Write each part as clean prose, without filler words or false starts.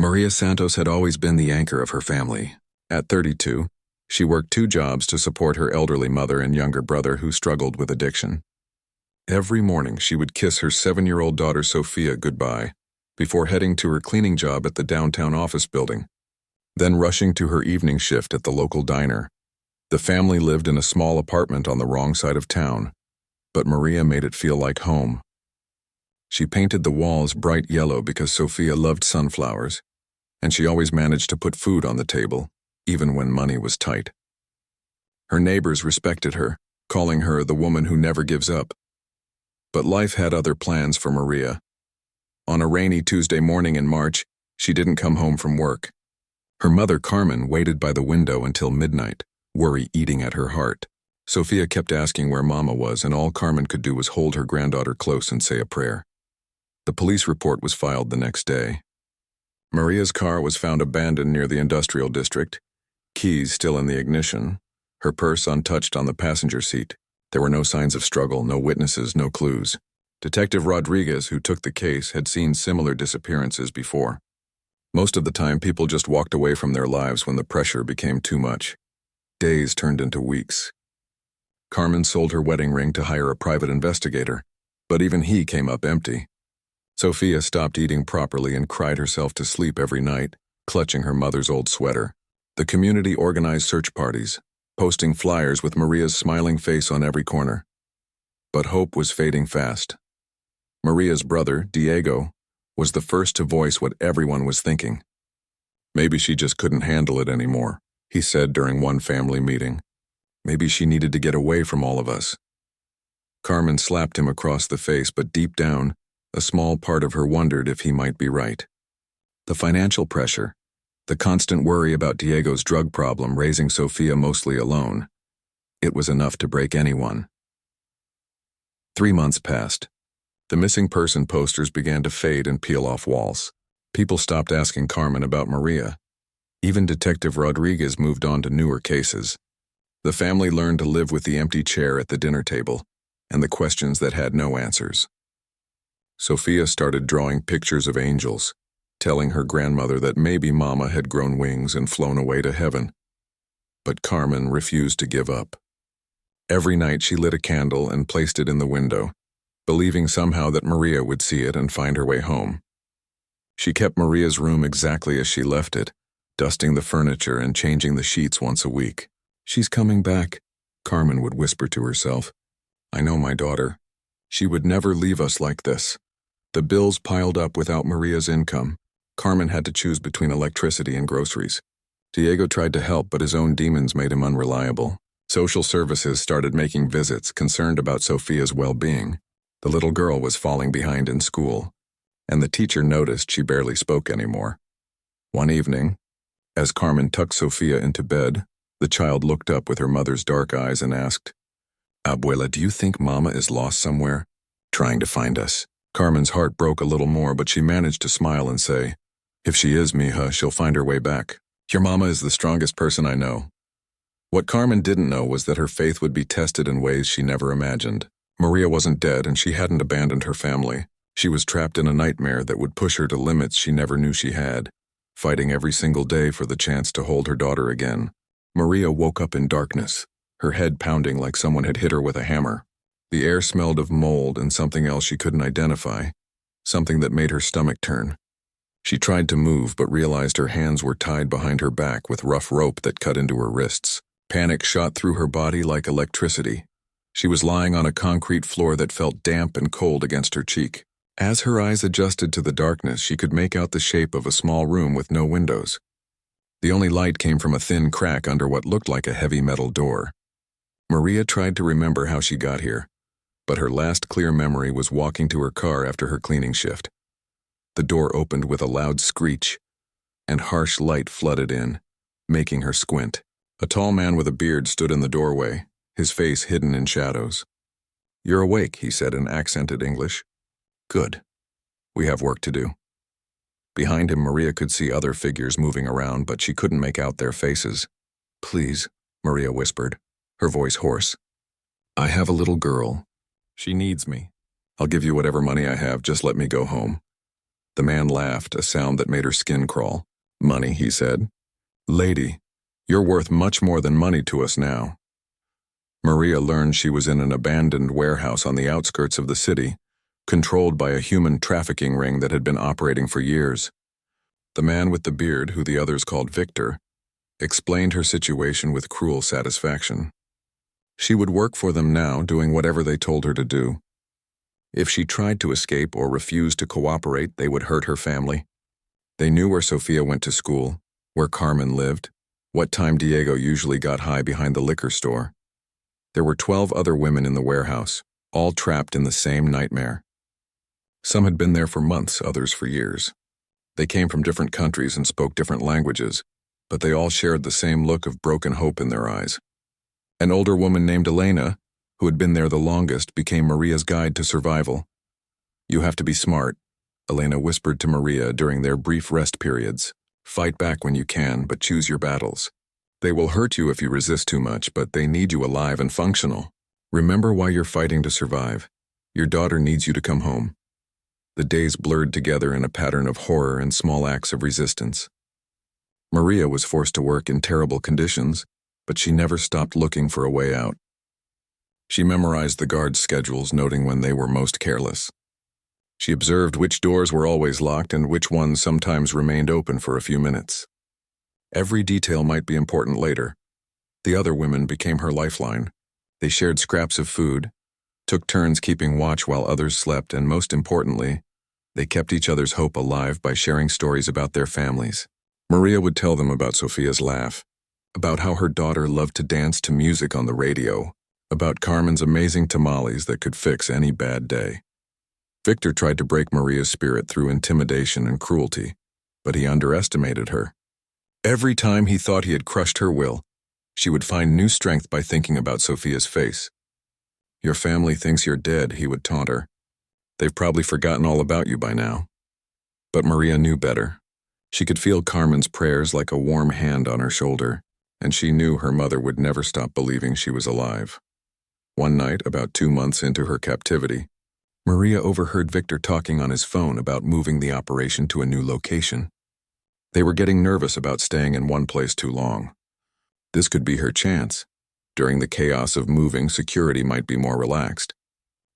Maria Santos had always been the anchor of her family. At 32, she worked 2 jobs to support her elderly mother and younger brother who struggled with addiction. Every morning she would kiss her 7-year-old daughter Sophia goodbye before heading to her cleaning job at the downtown office building, then rushing to her evening shift at the local diner. The family lived in a small apartment on the wrong side of town, but Maria made it feel like home. She painted the walls bright yellow because Sophia loved sunflowers, and she always managed to put food on the table, even when money was tight. Her neighbors respected her, calling her the woman who never gives up. But life had other plans for Maria. On a rainy Tuesday morning in March, she didn't come home from work. Her mother, Carmen, waited by the window until midnight, worry eating at her heart. Sophia kept asking where Mama was, and all Carmen could do was hold her granddaughter close and say a prayer. The police report was filed the next day. Maria's car was found abandoned near the industrial district, keys still in the ignition, her purse untouched on the passenger seat. There were no signs of struggle, no witnesses, no clues. Detective Rodriguez, who took the case, had seen similar disappearances before. Most of the time, people just walked away from their lives when the pressure became too much. Days turned into weeks. Carmen sold her wedding ring to hire a private investigator, but even he came up empty. Sophia stopped eating properly and cried herself to sleep every night, clutching her mother's old sweater. The community organized search parties, posting flyers with Maria's smiling face on every corner. But hope was fading fast. Maria's brother, Diego, was the first to voice what everyone was thinking. Maybe she just couldn't handle it anymore, he said during one family meeting. Maybe she needed to get away from all of us. Carmen slapped him across the face, but deep down, a small part of her wondered if he might be right. The financial pressure, the constant worry about Diego's drug problem raising Sophia mostly alone, it was enough to break anyone. 3 months passed. The missing person posters began to fade and peel off walls. People stopped asking Carmen about Maria. Even Detective Rodriguez moved on to newer cases. The family learned to live with the empty chair at the dinner table and the questions that had no answers. Sophia started drawing pictures of angels, telling her grandmother that maybe Mama had grown wings and flown away to heaven. But Carmen refused to give up. Every night she lit a candle and placed it in the window, believing somehow that Maria would see it and find her way home. She kept Maria's room exactly as she left it, dusting the furniture and changing the sheets once a week. "She's coming back," Carmen would whisper to herself. "I know my daughter. She would never leave us like this." The bills piled up without Maria's income. Carmen had to choose between electricity and groceries. Diego tried to help, but his own demons made him unreliable. Social services started making visits, concerned about Sophia's well-being. The little girl was falling behind in school, and the teacher noticed she barely spoke anymore. One evening, as Carmen tucked Sophia into bed, the child looked up with her mother's dark eyes and asked, "Abuela, do you think Mama is lost somewhere, trying to find us?" Carmen's heart broke a little more, but she managed to smile and say, "If she is, mija, she'll find her way back. Your mama is the strongest person I know." What Carmen didn't know was that her faith would be tested in ways she never imagined. Maria wasn't dead, and she hadn't abandoned her family. She was trapped in a nightmare that would push her to limits she never knew she had, fighting every single day for the chance to hold her daughter again. Maria woke up in darkness, her head pounding like someone had hit her with a hammer. The air smelled of mold and something else she couldn't identify, something that made her stomach turn. She tried to move, but realized her hands were tied behind her back with rough rope that cut into her wrists. Panic shot through her body like electricity. She was lying on a concrete floor that felt damp and cold against her cheek. As her eyes adjusted to the darkness, she could make out the shape of a small room with no windows. The only light came from a thin crack under what looked like a heavy metal door. Maria tried to remember how she got here, but her last clear memory was walking to her car after her cleaning shift. The door opened with a loud screech, and harsh light flooded in, making her squint. A tall man with a beard stood in the doorway, his face hidden in shadows. "You're awake," he said in accented English. "Good. We have work to do." Behind him, Maria could see other figures moving around, but she couldn't make out their faces. "Please," Maria whispered, her voice hoarse. "I have a little girl. She needs me. I'll give you whatever money I have, just let me go home." The man laughed, a sound that made her skin crawl. "Money," he said. "Lady, you're worth much more than money to us now." Maria learned she was in an abandoned warehouse on the outskirts of the city, controlled by a human trafficking ring that had been operating for years. The man with the beard, who the others called Victor, explained her situation with cruel satisfaction. She would work for them now, doing whatever they told her to do. If she tried to escape or refused to cooperate, they would hurt her family. They knew where Sophia went to school, where Carmen lived, what time Diego usually got high behind the liquor store. There were 12 other women in the warehouse, all trapped in the same nightmare. Some had been there for months, others for years. They came from different countries and spoke different languages, but they all shared the same look of broken hope in their eyes. An older woman named Elena, who had been there the longest, became Maria's guide to survival. "You have to be smart," Elena whispered to Maria during their brief rest periods. "Fight back when you can, but choose your battles. They will hurt you if you resist too much, but they need you alive and functional. Remember why you're fighting to survive. Your daughter needs you to come home." The days blurred together in a pattern of horror and small acts of resistance. Maria was forced to work in terrible conditions, but she never stopped looking for a way out. She memorized the guards' schedules, noting when they were most careless. She observed which doors were always locked and which ones sometimes remained open for a few minutes. Every detail might be important later. The other women became her lifeline. They shared scraps of food, took turns keeping watch while others slept, and most importantly, they kept each other's hope alive by sharing stories about their families. Maria would tell them about Sophia's laugh, about how her daughter loved to dance to music on the radio, about Carmen's amazing tamales that could fix any bad day. Victor tried to break Maria's spirit through intimidation and cruelty, but he underestimated her. Every time he thought he had crushed her will, she would find new strength by thinking about Sophia's face. "Your family thinks you're dead," he would taunt her. "They've probably forgotten all about you by now." But Maria knew better. She could feel Carmen's prayers like a warm hand on her shoulder, and she knew her mother would never stop believing she was alive. One night, about 2 months into her captivity, Maria overheard Victor talking on his phone about moving the operation to a new location. They were getting nervous about staying in one place too long. This could be her chance. During the chaos of moving, security might be more relaxed.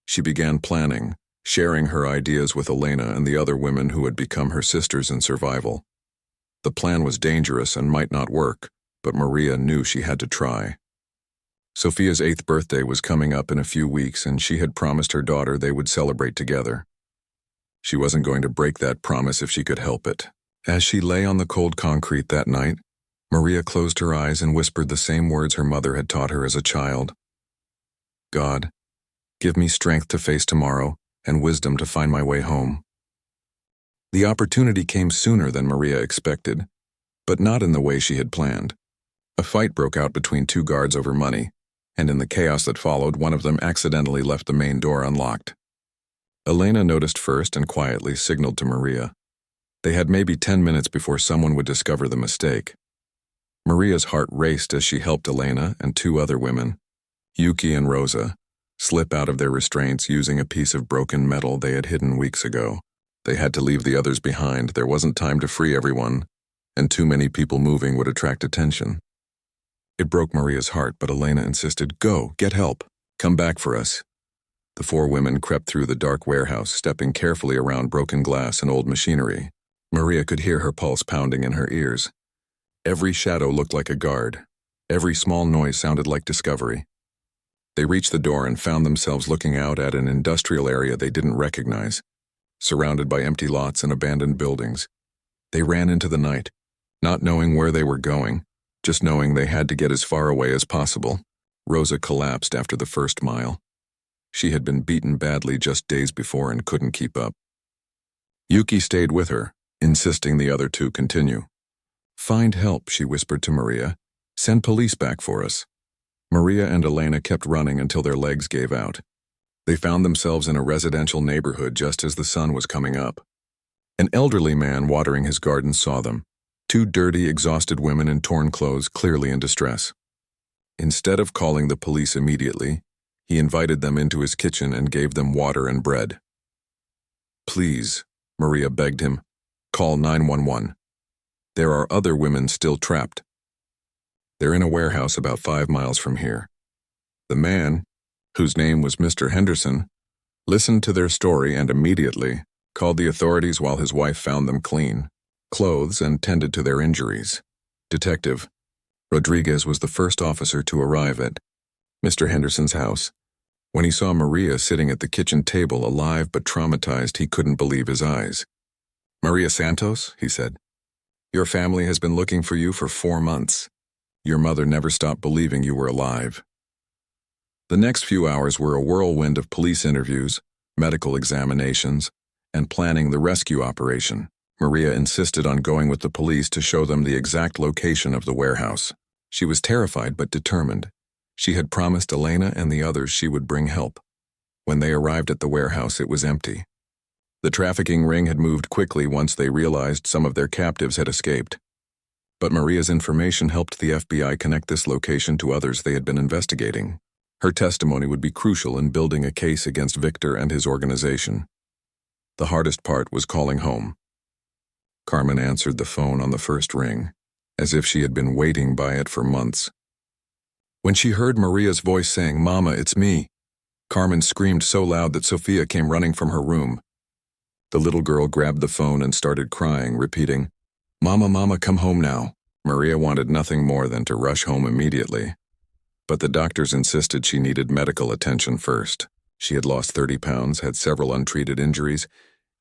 She began planning, sharing her ideas with Elena and the other women who had become her sisters in survival. The plan was dangerous and might not work, but Maria knew she had to try. Sophia's 8th birthday was coming up in a few weeks, and she had promised her daughter they would celebrate together. She wasn't going to break that promise if she could help it. As she lay on the cold concrete that night, Maria closed her eyes and whispered the same words her mother had taught her as a child. "God, give me strength to face tomorrow and wisdom to find my way home." The opportunity came sooner than Maria expected, but not in the way she had planned. A fight broke out between 2 guards over money, and in the chaos that followed, one of them accidentally left the main door unlocked. Elena noticed first and quietly signaled to Maria. They had maybe 10 minutes before someone would discover the mistake. Maria's heart raced as she helped Elena and 2 other women, Yuki and Rosa, slip out of their restraints using a piece of broken metal they had hidden weeks ago. They had to leave the others behind. There wasn't time to free everyone, and too many people moving would attract attention. It broke Maria's heart, but Elena insisted, "Go, get help. Come back for us." The 4 women crept through the dark warehouse, stepping carefully around broken glass and old machinery. Maria could hear her pulse pounding in her ears. Every shadow looked like a guard. Every small noise sounded like discovery. They reached the door and found themselves looking out at an industrial area they didn't recognize, surrounded by empty lots and abandoned buildings. They ran into the night, not knowing where they were going, just knowing they had to get as far away as possible. Rosa collapsed after the first mile. She had been beaten badly just days before and couldn't keep up. Yuki stayed with her, insisting the other 2 continue. "Find help," she whispered to Maria. "Send police back for us." Maria and Elena kept running until their legs gave out. They found themselves in a residential neighborhood just as the sun was coming up. An elderly man watering his garden saw them, 2 dirty, exhausted women in torn clothes, clearly in distress. Instead of calling the police immediately, he invited them into his kitchen and gave them water and bread. "Please," Maria begged him. "Call 911. There are other women still trapped. They're in a warehouse about 5 miles from here." The man, whose name was Mr. Henderson, listened to their story and immediately called the authorities while his wife found them clean clothes and tended to their injuries. Detective Rodriguez was the first officer to arrive at Mr. Henderson's house. When he saw Maria sitting at the kitchen table, alive but traumatized, he couldn't believe his eyes. "Maria Santos," he said, "your family has been looking for you for 4 months. Your mother never stopped believing you were alive." The next few hours were a whirlwind of police interviews, medical examinations, and planning the rescue operation. Maria insisted on going with the police to show them the exact location of the warehouse. She was terrified but determined. She had promised Elena and the others she would bring help. When they arrived at the warehouse, it was empty. The trafficking ring had moved quickly once they realized some of their captives had escaped. But Maria's information helped the FBI connect this location to others they had been investigating. Her testimony would be crucial in building a case against Victor and his organization. The hardest part was calling home. Carmen answered the phone on the first ring, as if she had been waiting by it for months. When she heard Maria's voice saying, "Mama, it's me," Carmen screamed so loud that Sophia came running from her room. The little girl grabbed the phone and started crying, repeating, "Mama, Mama, come home now." Maria wanted nothing more than to rush home immediately. But the doctors insisted she needed medical attention first. She had lost 30 pounds, had several untreated injuries,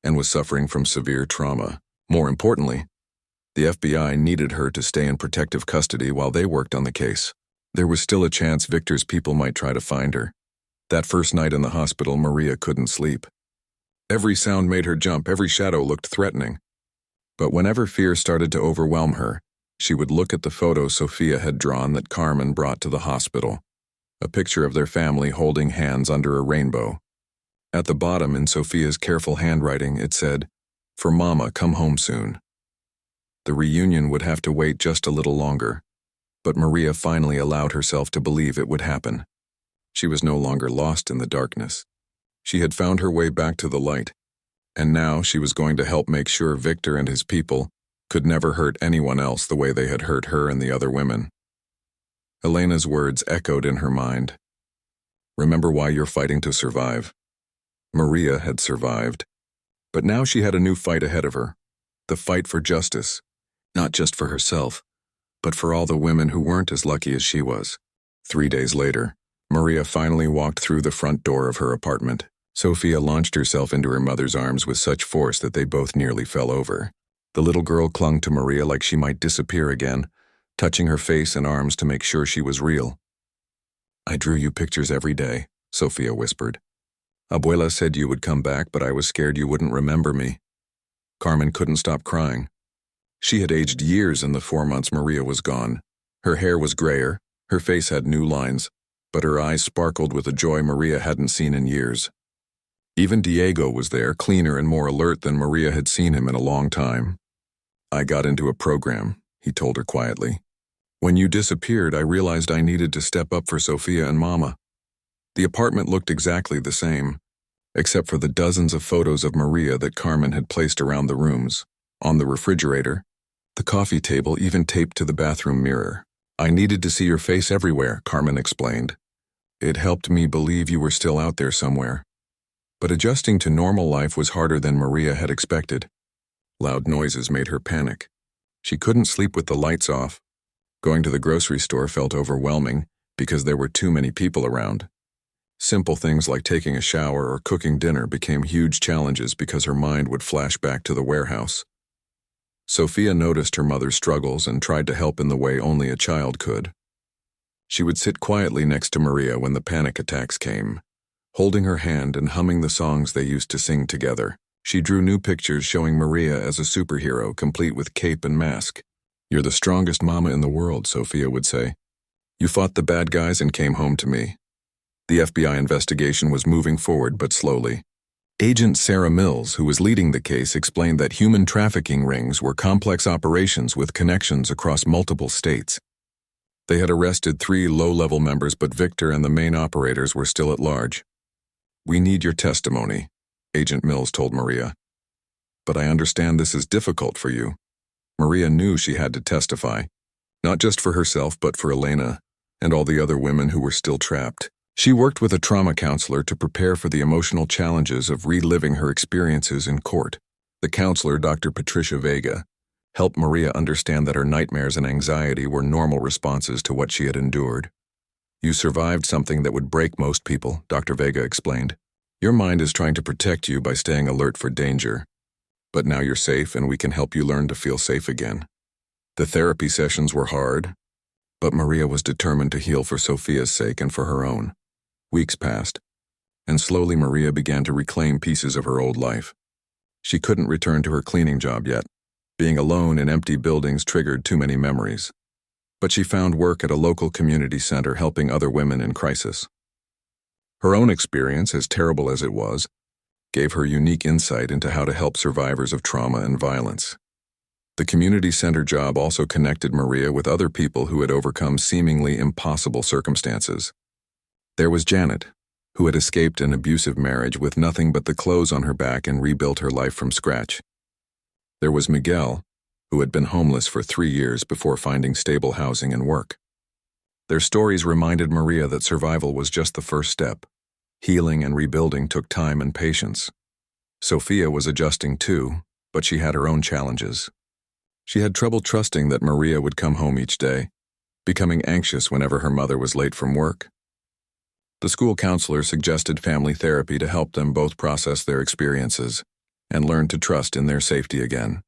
and was suffering from severe trauma. More importantly, the FBI needed her to stay in protective custody while they worked on the case. There was still a chance Victor's people might try to find her. That first night in the hospital, Maria couldn't sleep. Every sound made her jump, every shadow looked threatening. But whenever fear started to overwhelm her, she would look at the photo Sophia had drawn that Carmen brought to the hospital. A picture of their family holding hands under a rainbow. At the bottom, in Sophia's careful handwriting, it said, "For Mama, come home soon." The reunion would have to wait just a little longer, but Maria finally allowed herself to believe it would happen. She was no longer lost in the darkness. She had found her way back to the light, and now she was going to help make sure Victor and his people could never hurt anyone else the way they had hurt her and the other women. Elena's words echoed in her mind. "Remember why you're fighting to survive." Maria had survived, but now she had a new fight ahead of her. The fight for justice, not just for herself, but for all the women who weren't as lucky as she was. 3 days later, Maria finally walked through the front door of her apartment. Sophia launched herself into her mother's arms with such force that they both nearly fell over. The little girl clung to Maria like she might disappear again, touching her face and arms to make sure she was real. "I drew you pictures every day," Sophia whispered. "Abuela said you would come back, but I was scared you wouldn't remember me." Carmen couldn't stop crying. She had aged years in the 4 months Maria was gone. Her hair was grayer, her face had new lines, but her eyes sparkled with a joy Maria hadn't seen in years. Even Diego was there, cleaner and more alert than Maria had seen him in a long time. "I got into a program," he told her quietly. "When you disappeared, I realized I needed to step up for Sophia and Mama." The apartment looked exactly the same, except for the dozens of photos of Maria that Carmen had placed around the rooms, on the refrigerator, the coffee table, even taped to the bathroom mirror. "I needed to see your face everywhere," Carmen explained. "It helped me believe you were still out there somewhere." But adjusting to normal life was harder than Maria had expected. Loud noises made her panic. She couldn't sleep with the lights off. Going to the grocery store felt overwhelming because there were too many people around. Simple things like taking a shower or cooking dinner became huge challenges because her mind would flash back to the warehouse. Sophia noticed her mother's struggles and tried to help in the way only a child could. She would sit quietly next to Maria when the panic attacks came, holding her hand and humming the songs they used to sing together. She drew new pictures showing Maria as a superhero, complete with cape and mask. "You're the strongest mama in the world," Sophia would say. "You fought the bad guys and came home to me." The FBI investigation was moving forward, but slowly. Agent Sarah Mills, who was leading the case, explained that human trafficking rings were complex operations with connections across multiple states. They had arrested 3 low-level members, but Victor and the main operators were still at large. "We need your testimony," Agent Mills told Maria. But I understand this is difficult for you. Maria knew she had to testify, not just for herself but for Elena and all the other women who were still trapped. She worked with a trauma counselor to prepare for the emotional challenges of reliving her experiences in court. The counselor, Dr. Patricia Vega, helped Maria understand that her nightmares and anxiety were normal responses to what she had endured. You survived something that would break most people, Dr. Vega explained. Your mind is trying to protect you by staying alert for danger. But now you're safe and we can help you learn to feel safe again. The therapy sessions were hard, but Maria was determined to heal for Sophia's sake and for her own. Weeks passed, and slowly Maria began to reclaim pieces of her old life. She couldn't return to her cleaning job yet. Being alone in empty buildings triggered too many memories. But she found work at a local community center helping other women in crisis. Her own experience, as terrible as it was, gave her unique insight into how to help survivors of trauma and violence. The community center job also connected Maria with other people who had overcome seemingly impossible circumstances. There was Janet, who had escaped an abusive marriage with nothing but the clothes on her back and rebuilt her life from scratch. There was Miguel, who had been homeless for 3 years before finding stable housing and work. Their stories reminded Maria that survival was just the first step. Healing and rebuilding took time and patience. Sophia was adjusting too, but she had her own challenges. She had trouble trusting that Maria would come home each day, becoming anxious whenever her mother was late from work. The school counselor suggested family therapy to help them both process their experiences and learn to trust in their safety again.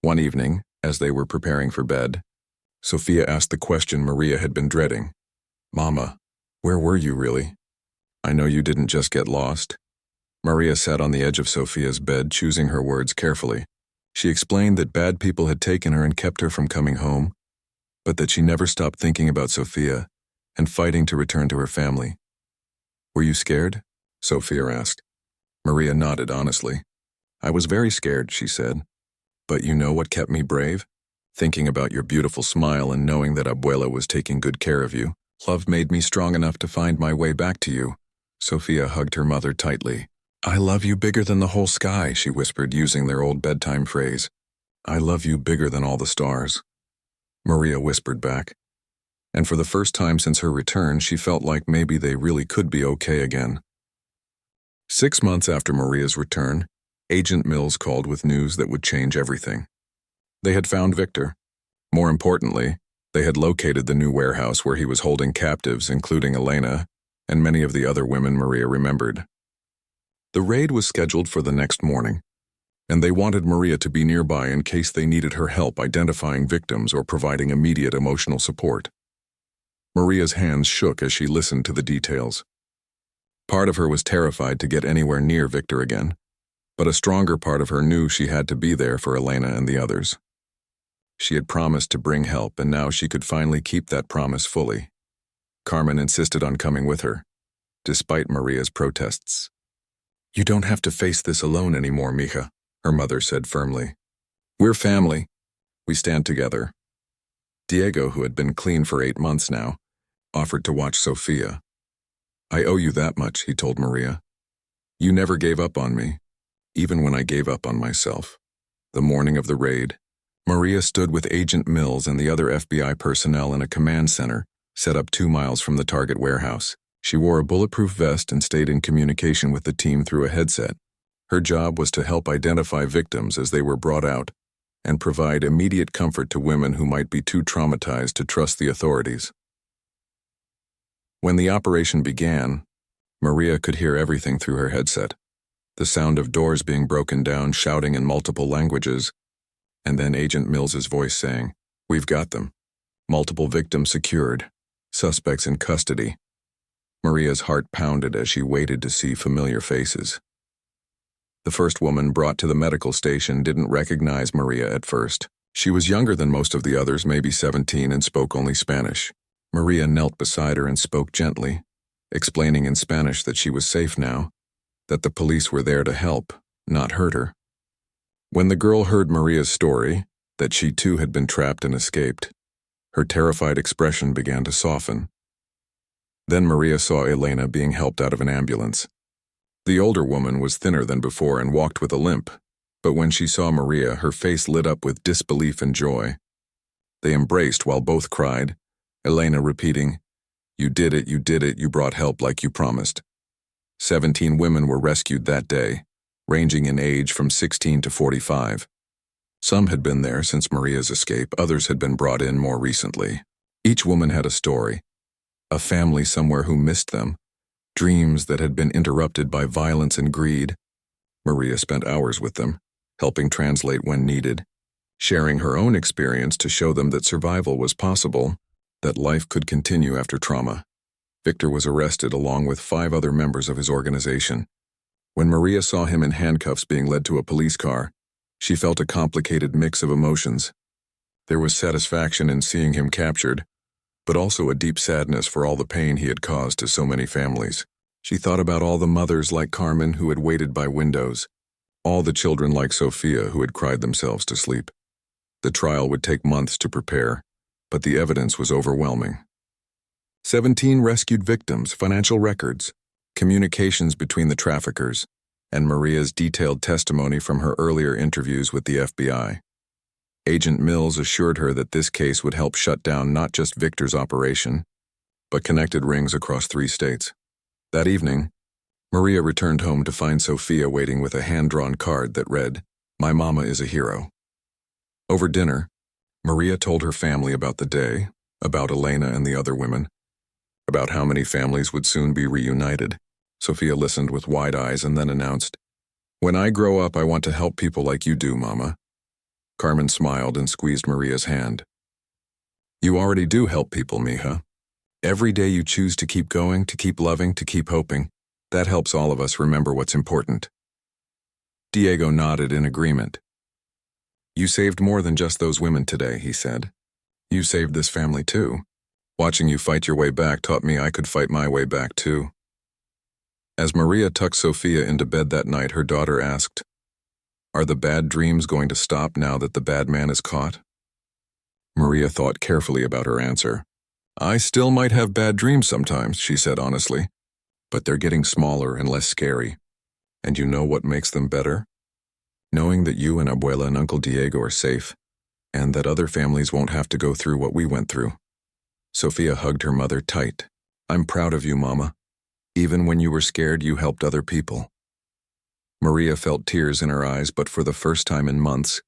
One evening, as they were preparing for bed, Sophia asked the question Maria had been dreading. "Mama, where were you really? I know you didn't just get lost." Maria sat on the edge of Sophia's bed, choosing her words carefully. She explained that bad people had taken her and kept her from coming home, but that she never stopped thinking about Sophia and fighting to return to her family. "Were you scared?" Sophia asked. Maria nodded honestly. "I was very scared," she said. "But you know what kept me brave? Thinking about your beautiful smile and knowing that Abuela was taking good care of you. Love made me strong enough to find my way back to you." Sophia hugged her mother tightly. "I love you bigger than the whole sky," she whispered, using their old bedtime phrase. "I love you bigger than all the stars," Maria whispered back. And for the first time since her return, she felt like maybe they really could be okay again. 6 months after Maria's return, Agent Mills called with news that would change everything. They had found Victor. More importantly, they had located the new warehouse where he was holding captives, including Elena and many of the other women Maria remembered. The raid was scheduled for the next morning, and they wanted Maria to be nearby in case they needed her help identifying victims or providing immediate emotional support. Maria's hands shook as she listened to the details. Part of her was terrified to get anywhere near Victor again, but a stronger part of her knew she had to be there for Elena and the others. She had promised to bring help, and now she could finally keep that promise fully. Carmen insisted on coming with her, despite Maria's protests. "You don't have to face this alone anymore, mija," her mother said firmly. "We're family. We stand together." Diego, who had been clean for 8 months now, offered to watch Sophia. "I owe you that much," he told Maria. "You never gave up on me, even when I gave up on myself." The morning of the raid, Maria stood with Agent Mills and the other FBI personnel in a command center set up 2 miles from the target warehouse. She wore a bulletproof vest and stayed in communication with the team through a headset. Her job was to help identify victims as they were brought out and provide immediate comfort to women who might be too traumatized to trust the authorities. When the operation began, Maria could hear everything through her headset. The sound of doors being broken down, shouting in multiple languages, and then Agent Mills's voice saying, "We've got them. Multiple victims secured. Suspects in custody." Maria's heart pounded as she waited to see familiar faces. The first woman brought to the medical station didn't recognize Maria at first. She was younger than most of the others, maybe 17, and spoke only Spanish. Maria knelt beside her and spoke gently, explaining in Spanish that she was safe now, that the police were there to help, not hurt her. When the girl heard Maria's story, that she too had been trapped and escaped, her terrified expression began to soften. Then Maria saw Elena being helped out of an ambulance. The older woman was thinner than before and walked with a limp, But when she saw Maria, her face lit up with disbelief and joy. They embraced while both cried, Elena repeating, "You did it, you brought help like you promised." 17 women were rescued that day, ranging in age from 16 to 45. Some had been there since Maria's escape, others had been brought in more recently. Each woman had a story, a family somewhere who missed them, dreams that had been interrupted by violence and greed. Maria spent hours with them, helping translate when needed, sharing her own experience to show them that survival was possible, that life could continue after trauma. Victor was arrested along with 5 other members of his organization. When Maria saw him in handcuffs being led to a police car, she felt a complicated mix of emotions. There was satisfaction in seeing him captured, but also a deep sadness for all the pain he had caused to so many families. She thought about all the mothers like Carmen who had waited by windows, all the children like Sophia who had cried themselves to sleep. The trial would take months to prepare, but the evidence was overwhelming. 17 rescued victims, financial records, communications between the traffickers, and Maria's detailed testimony from her earlier interviews with the FBI. Agent Mills assured her that this case would help shut down not just Victor's operation, but connected rings across 3 states. That evening, Maria returned home to find Sophia waiting with a hand-drawn card that read, "My mama is a hero." Over dinner, Maria told her family about the day, about Elena and the other women, about how many families would soon be reunited. Sophia listened with wide eyes and then announced, "When I grow up, I want to help people like you do, Mama." Carmen smiled and squeezed Maria's hand. "You already do help people, mija. Every day you choose to keep going, to keep loving, to keep hoping. That helps all of us remember what's important." Diego nodded in agreement. "You saved more than just those women today," he said. "You saved this family too. Watching you fight your way back taught me I could fight my way back too." As Maria tucked Sophia into bed that night, her daughter asked, "Are the bad dreams going to stop now that the bad man is caught?" Maria thought carefully about her answer. "I still might have bad dreams sometimes," she said honestly, "but they're getting smaller and less scary. And you know what makes them better? Knowing that you and Abuela and Uncle Diego are safe, and that other families won't have to go through what we went through." Sophia hugged her mother tight. "I'm proud of you, Mama. Even when you were scared, you helped other people." Maria felt tears in her eyes, but for the first time in months,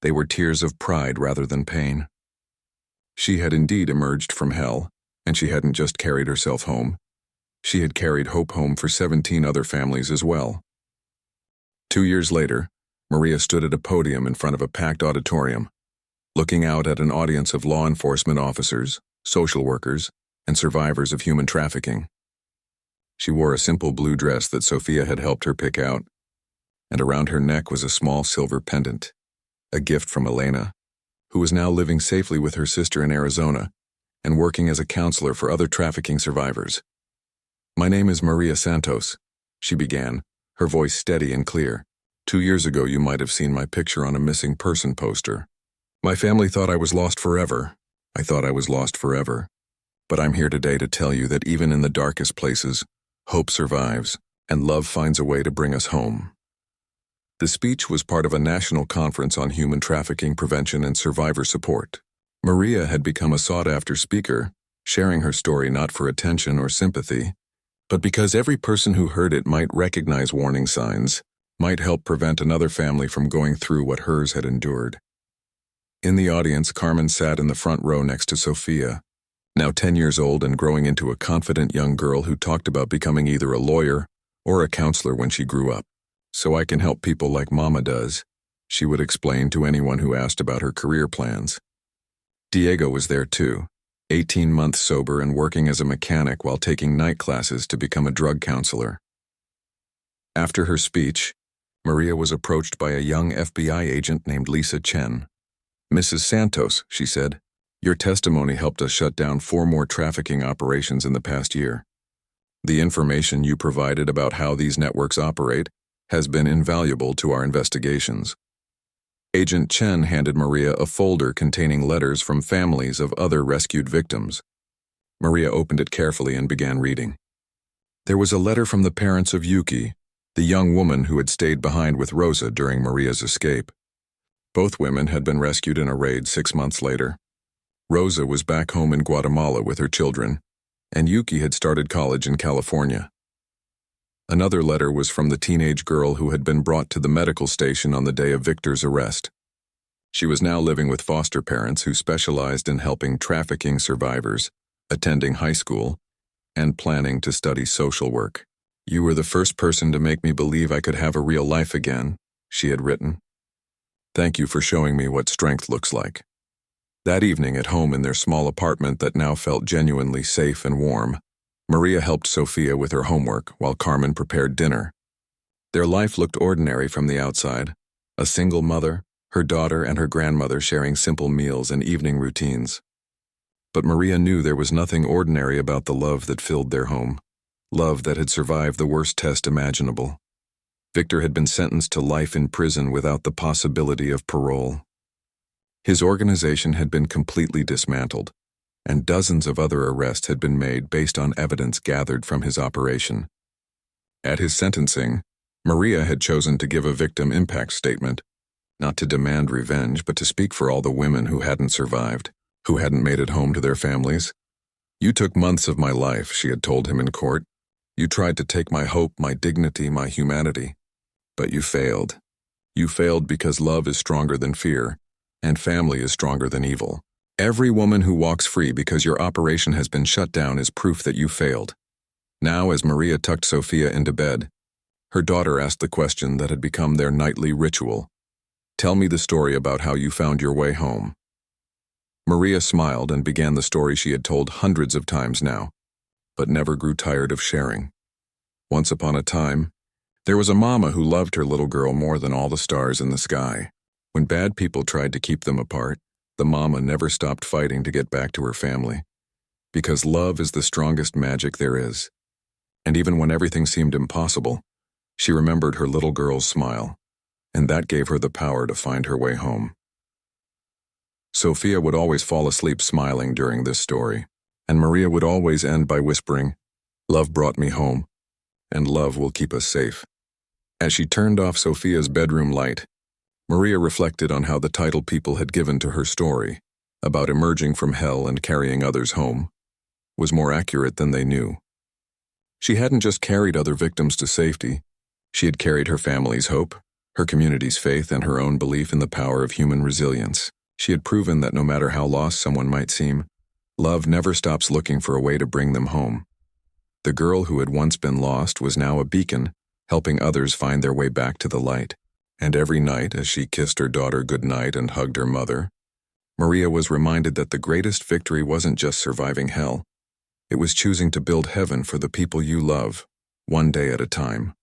they were tears of pride rather than pain. She had indeed emerged from hell, and she hadn't just carried herself home. She had carried hope home for 17 other families as well. 2 years later, Maria stood at a podium in front of a packed auditorium, looking out at an audience of law enforcement officers, social workers, and survivors of human trafficking. She wore a simple blue dress that Sophia had helped her pick out, and around her neck was a small silver pendant, a gift from Elena, who was now living safely with her sister in Arizona and working as a counselor for other trafficking survivors. "My name is Maria Santos," she began, her voice steady and clear. 2 years ago, you might have seen my picture on a missing person poster. My family thought I was lost forever. I thought I was lost forever. But I'm here today to tell you that even in the darkest places, hope survives, and love finds a way to bring us home." The speech was part of a national conference on human trafficking prevention and survivor support. Maria had become a sought-after speaker, sharing her story not for attention or sympathy, but because every person who heard it might recognize warning signs, might help prevent another family from going through what hers had endured. In the audience, Carmen sat in the front row next to Sophia, now 10 years old and growing into a confident young girl who talked about becoming either a lawyer or a counselor when she grew up. "So I can help people like Mama does," she would explain to anyone who asked about her career plans. Diego was there too, 18 months sober and working as a mechanic while taking night classes to become a drug counselor. After her speech, Maria was approached by a young FBI agent named Lisa Chen. "Mrs. Santos," she said, "your testimony helped us shut down 4 more trafficking operations in the past year. The information you provided about how these networks operate has been invaluable to our investigations." Agent Chen handed Maria a folder containing letters from families of other rescued victims. Maria opened it carefully and began reading. There was a letter from the parents of Yuki, the young woman who had stayed behind with Rosa during Maria's escape. Both women had been rescued in a raid 6 months later. Rosa was back home in Guatemala with her children, and Yuki had started college in California. Another letter was from the teenage girl who had been brought to the medical station on the day of Victor's arrest. She was now living with foster parents who specialized in helping trafficking survivors, attending high school, and planning to study social work. "You were the first person to make me believe I could have a real life again," she had written. "Thank you for showing me what strength looks like." That evening at home in their small apartment that now felt genuinely safe and warm, Maria helped Sophia with her homework while Carmen prepared dinner. Their life looked ordinary from the outside, a single mother, her daughter and her grandmother sharing simple meals and evening routines. But Maria knew there was nothing ordinary about the love that filled their home, love that had survived the worst test imaginable. Victor had been sentenced to life in prison without the possibility of parole. His organization had been completely dismantled, and dozens of other arrests had been made based on evidence gathered from his operation. At his sentencing, Maria had chosen to give a victim impact statement, not to demand revenge, but to speak for all the women who hadn't survived, who hadn't made it home to their families. "You took months of my life," she had told him in court. "You tried to take my hope, my dignity, my humanity. But you failed. You failed because love is stronger than fear, and family is stronger than evil. Every woman who walks free because your operation has been shut down is proof that you failed." Now, as Maria tucked Sophia into bed, her daughter asked the question that had become their nightly ritual. "Tell me the story about how you found your way home." Maria smiled and began the story she had told hundreds of times now, but never grew tired of sharing. Once upon a time, there was a mama who loved her little girl more than all the stars in the sky. When bad people tried to keep them apart, the mama never stopped fighting to get back to her family. Because love is the strongest magic there is. And even when everything seemed impossible, she remembered her little girl's smile, and that gave her the power to find her way home. Sophia would always fall asleep smiling during this story, and Maria would always end by whispering, "Love brought me home, and love will keep us safe." As she turned off Sophia's bedroom light, Maria reflected on how the title people had given to her story, about emerging from hell and carrying others home, was more accurate than they knew. She hadn't just carried other victims to safety, she had carried her family's hope, her community's faith, and her own belief in the power of human resilience. She had proven that no matter how lost someone might seem, love never stops looking for a way to bring them home. The girl who had once been lost was now a beacon, helping others find their way back to the light. And every night, as she kissed her daughter goodnight and hugged her mother, Maria was reminded that the greatest victory wasn't just surviving hell. It was choosing to build heaven for the people you love, one day at a time.